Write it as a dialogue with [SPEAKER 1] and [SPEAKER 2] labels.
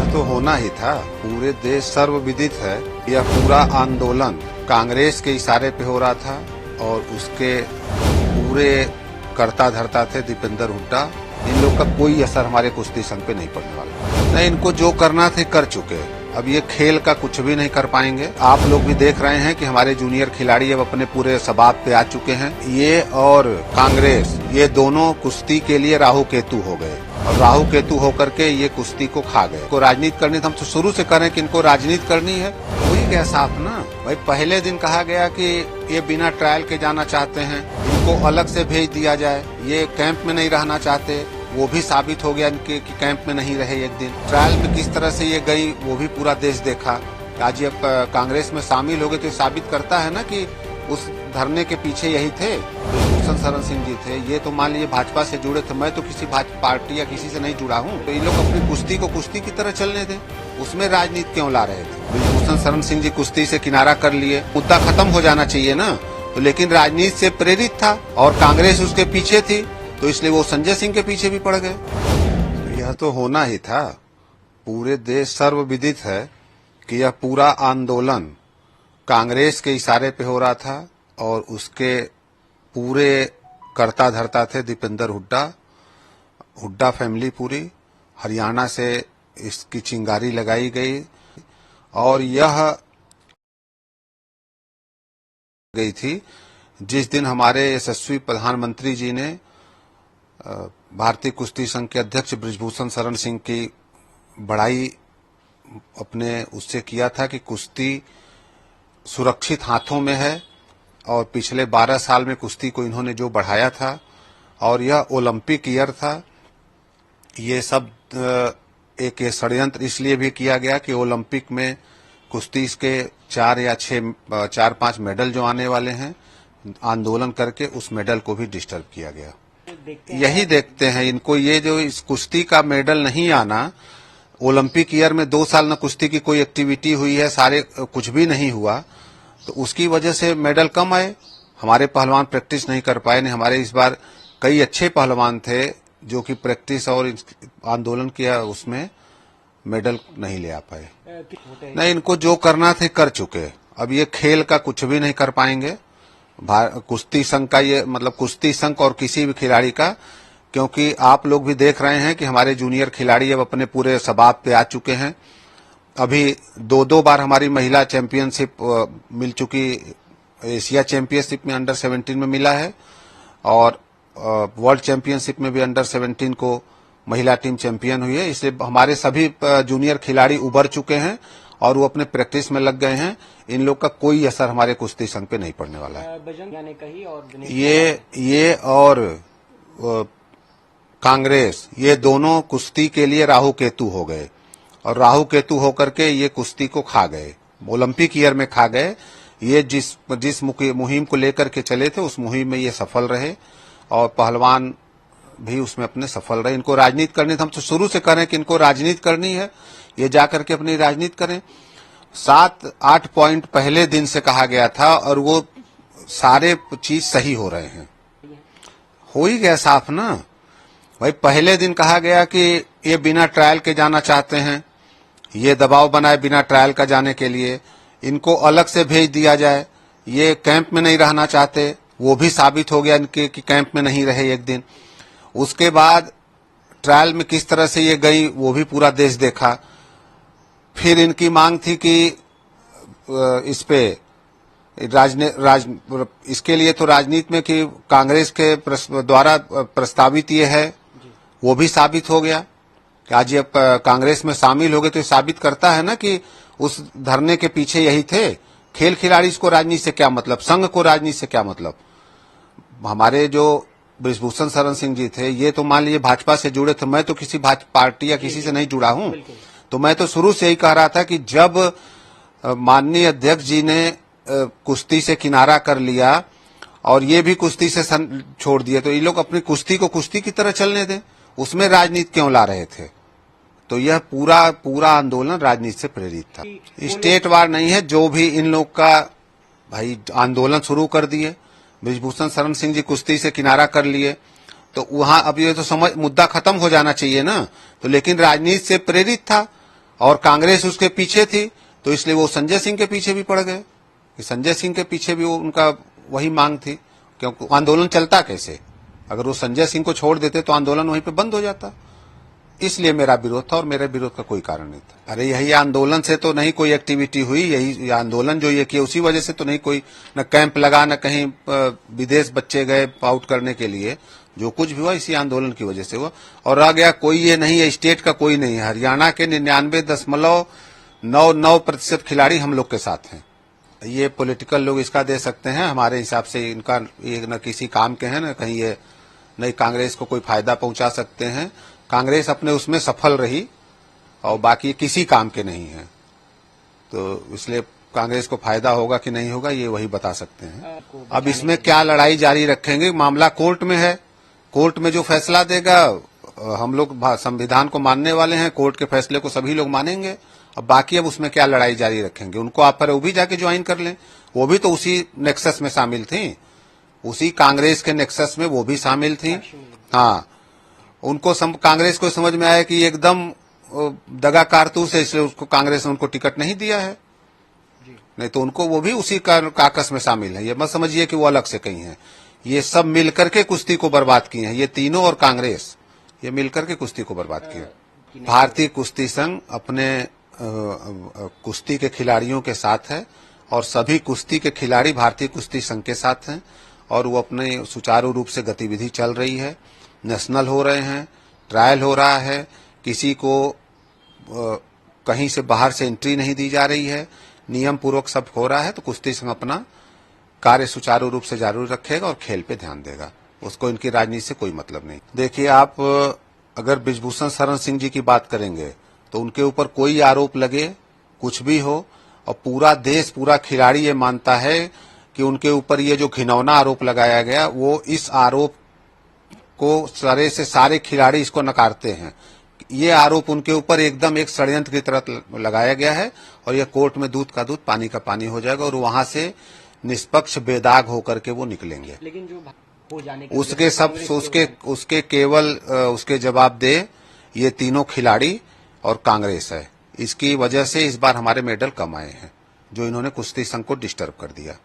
[SPEAKER 1] यह तो होना ही था। पूरे देश सर्वविदित है। यह पूरा आंदोलन कांग्रेस के इशारे पे हो रहा था और उसके पूरे कर्ता धर्ता थे दीपेंद्र हुड्डा। इन लोग का कोई असर हमारे कुश्ती संघ पे नहीं पड़ने वाला। नहीं, इनको जो करना थे कर चुके। अब ये खेल का कुछ भी नहीं कर पाएंगे। आप लोग भी देख रहे हैं कि हमारे जूनियर खिलाड़ी अब अपने पूरे सबाब पे आ चुके हैं। ये और कांग्रेस, ये दोनों कुश्ती के लिए राहु केतु हो गए और राहु केतु होकर के ये कुश्ती को खा गए। को राजनीति करनी, तो हम तो शुरू से करें कि इनको राजनीति करनी है। वही गया साफ ना भाई। पहले दिन कहा गया कि ये बिना ट्रायल के जाना चाहते हैं, इनको अलग से भेज दिया जाए। ये कैंप में नहीं रहना चाहते, वो भी साबित हो गया इनके कि कैंप में नहीं रहे। एक दिन ट्रायल में किस तरह से ये गई वो भी पूरा देश देखा। आज ये कांग्रेस में शामिल हो गए तो साबित करता है ना कि उस धरने के पीछे यही थे, ब्रिजभूषण शरण सिंह जी थे। ये तो मान लीजिए भाजपा से जुड़े थे। मैं तो किसी भाजपा पार्टी या किसी से नहीं जुड़ा हूँ। तो ये लोग अपनी कुश्ती को कुश्ती की तरह चलने दें, उसमें राजनीति क्यों ला रहे थे? ब्रिजभूषण शरण सिंह जी कुश्ती से किनारा कर लिए, मुद्दा खत्म हो जाना चाहिए ना। तो लेकिन राजनीति से प्रेरित था और कांग्रेस उसके पीछे थी, तो इसलिए वो संजय सिंह के पीछे भी पड़ गए। यह तो होना ही था। पूरे देश सर्वविदित है कि यह पूरा आंदोलन कांग्रेस के इशारे पे हो रहा था और उसके पूरे कर्ता धर्ता थे दीपेंद्र हुड्डा। हुड्डा फैमिली पूरी हरियाणा से इसकी चिंगारी लगाई गई और यह गई थी जिस दिन हमारे यशस्वी प्रधानमंत्री जी ने भारतीय कुश्ती संघ के अध्यक्ष ब्रिजभूषण शरण सिंह की बड़ाई अपने उससे किया था कि कुश्ती सुरक्षित हाथों में है और पिछले 12 साल में कुश्ती को इन्होंने जो बढ़ाया था और यह ओलंपिक ईयर था। ये सब एक षड्यंत्र इसलिए भी किया गया कि ओलंपिक में कुश्ती के 4-5 मेडल जो आने वाले हैं, आंदोलन करके उस मेडल को भी डिस्टर्ब किया गया। यही देखते हैं इनको, ये जो इस कुश्ती का मेडल नहीं आना, ओलंपिक ईयर में 2 साल न कुश्ती की कोई एक्टिविटी हुई है, सारे कुछ भी नहीं हुआ, तो उसकी वजह से मेडल कम आए। हमारे पहलवान प्रैक्टिस नहीं कर पाए। नहीं, हमारे इस बार कई अच्छे पहलवान थे जो कि प्रैक्टिस और आंदोलन किया, उसमें मेडल नहीं ले आ पाए। नहीं, इनको जो करना थे कर चुके। अब ये खेल का कुछ भी नहीं कर पाएंगे कुश्ती संघ का, ये मतलब कुश्ती संघ और किसी भी खिलाड़ी का, क्योंकि आप लोग भी देख रहे हैं कि हमारे जूनियर खिलाड़ी अब अपने पूरे सबाब पे आ चुके हैं। अभी 2 बार हमारी महिला चैंपियनशिप मिल चुकी। एशिया चैंपियनशिप में अंडर 17 में मिला है और वर्ल्ड चैंपियनशिप में भी अंडर 17 को महिला टीम चैंपियन हुई है। इसलिए हमारे सभी जूनियर खिलाड़ी उभर चुके हैं और वो अपने प्रैक्टिस में लग गए हैं। इन लोग का कोई असर हमारे कुश्ती संघ पे नहीं पड़ने वाला है। ये और कांग्रेस, ये दोनों कुश्ती के लिए राहु केतु हो गए और राहु केतु होकर के ये कुश्ती को खा गए, ओलंपिक ईयर में खा गए। ये जिस मुहिम को लेकर के चले थे उस मुहिम में ये सफल रहे और पहलवान भी उसमें अपने सफल रहे। इनको राजनीति करनी, तो हम तो शुरू से करें कि इनको राजनीति करनी है, ये जाकर के अपनी राजनीति करें। 7-8 पॉइंट पहले दिन से कहा गया था और वो सारे चीज सही हो रहे हैं। हो ही गया साफ ना भाई। पहले दिन कहा गया कि ये बिना ट्रायल के जाना चाहते हैं, ये दबाव बनाए बिना ट्रायल का जाने के लिए, इनको अलग से भेज दिया जाए। ये कैंप में नहीं रहना चाहते, वो भी साबित हो गया इनके कि कैंप में नहीं रहे एक दिन। उसके बाद ट्रायल में किस तरह से ये गई वो भी पूरा देश देखा। फिर इनकी मांग थी कि इस पे इसके लिए तो राजनीति में कि कांग्रेस के द्वारा प्रस्तावित ये है, वो भी साबित हो गया कि आज ये कांग्रेस में शामिल हो गए तो ये साबित करता है ना कि उस धरने के पीछे यही थे। खेल खिलाड़ी को राजनीति से क्या मतलब, संघ को राजनीति से क्या मतलब? हमारे जो ब्रिजभूषण शरण सिंह जी थे, ये तो मान लीजिए भाजपा से जुड़े थे। मैं तो किसी भाजपा पार्टी या किसी से नहीं जुड़ा हूँ। तो मैं तो शुरू से यही कह रहा था कि जब माननीय अध्यक्ष जी ने कुश्ती से किनारा कर लिया और ये भी कुश्ती से छोड़ दिए, तो ये लोग अपनी कुश्ती को कुश्ती की तरह चलने दें, उसमें राजनीति क्यों ला रहे थे? तो यह पूरा आंदोलन राजनीति से प्रेरित था, स्टेट वार नहीं है। जो भी इन लोग का भाई आंदोलन शुरू कर दिए, ब्रिजभूषण शरण सिंह जी कुश्ती से किनारा कर लिए, तो वहां अब ये तो मुद्दा खत्म हो जाना चाहिए ना। तो लेकिन राजनीति से प्रेरित था और कांग्रेस उसके पीछे थी, तो इसलिए वो संजय सिंह के पीछे भी पड़ गए कि संजय सिंह के पीछे भी वो उनका वही मांग थी, क्योंकि आंदोलन चलता कैसे, अगर वो संजय सिंह को छोड़ देते तो आंदोलन वहीं पे बंद हो जाता। इसलिए मेरा विरोध था और मेरे विरोध का कोई कारण नहीं था। अरे यही आंदोलन से तो नहीं कोई एक्टिविटी हुई, यही आंदोलन जो ये किया उसी वजह से तो नहीं, कोई न कैंप लगा न कहीं विदेश बच्चे गए आउट करने के लिए, जो कुछ भी हुआ इसी आंदोलन की वजह से हुआ। और रह गया कोई ये नहीं है, स्टेट का कोई नहीं है, हरियाणा के 99.99% खिलाड़ी हम लोग के साथ हैं। ये पॉलिटिकल लोग इसका दे सकते हैं, हमारे हिसाब से इनका ये न किसी काम के हैं न कहीं ये नई कांग्रेस को कोई फायदा पहुंचा सकते हैं। कांग्रेस अपने उसमें सफल रही और बाकी किसी काम के नहीं है, तो इसलिए कांग्रेस को फायदा होगा कि नहीं होगा ये वही बता सकते हैं। अब इसमें क्या लड़ाई जारी रखेंगे, मामला कोर्ट में है, कोर्ट में जो फैसला देगा, हम लोग संविधान को मानने वाले हैं, कोर्ट के फैसले को सभी लोग मानेंगे। अब बाकी अब उसमें क्या लड़ाई जारी रखेंगे, उनको आप पर वो भी जाके ज्वाइन कर लें, वो भी तो उसी नेक्सस में शामिल थी, उसी कांग्रेस के नेक्सस में वो भी शामिल थी। हाँ, उनको कांग्रेस को समझ में आया कि एकदम दगा कारतूस है, इसलिए उसको कांग्रेस ने उनको टिकट नहीं दिया है, नहीं तो उनको वो भी उसी काकस में शामिल है। ये मत समझिए कि वो अलग से कहीं है, ये सब मिलकर के कुश्ती को बर्बाद किए हैं, ये तीनों और कांग्रेस ये मिलकर के कुश्ती को बर्बाद किया। भारतीय कुश्ती संघ अपने कुश्ती के खिलाड़ियों के साथ है और सभी कुश्ती के खिलाड़ी भारतीय कुश्ती संघ के साथ हैं और वो अपने सुचारू रूप से गतिविधि चल रही है, नेशनल हो रहे हैं, ट्रायल हो रहा है, किसी को कहीं से बाहर से एंट्री नहीं दी जा रही है, नियम पूर्वक सब हो रहा है। तो कुश्ती संघ अपना कार्य सुचारू रूप से जारी रखेगा और खेल पे ध्यान देगा, उसको इनकी राजनीति से कोई मतलब नहीं। देखिए, आप अगर बृजभूषण शरण सिंह जी की बात करेंगे तो उनके ऊपर कोई आरोप लगे, कुछ भी हो, और पूरा देश पूरा खिलाड़ी ये मानता है कि उनके ऊपर ये जो घिनौना आरोप लगाया गया, वो इस आरोप को सारे से सारे खिलाड़ी इसको नकारते हैं। ये आरोप उनके ऊपर एकदम एक षड्यंत्र की तरह लगाया गया है और ये कोर्ट में दूध का दूध पानी का पानी हो जाएगा और वहां से निष्पक्ष बेदाग होकर के वो निकलेंगे।
[SPEAKER 2] लेकिन जो हो जाने के
[SPEAKER 1] उसके केवल उसके जवाब दे ये तीनों खिलाड़ी और कांग्रेस है। इसकी वजह से इस बार हमारे मेडल कम आए हैं, जो इन्होंने कुश्ती संघ को डिस्टर्ब कर दिया।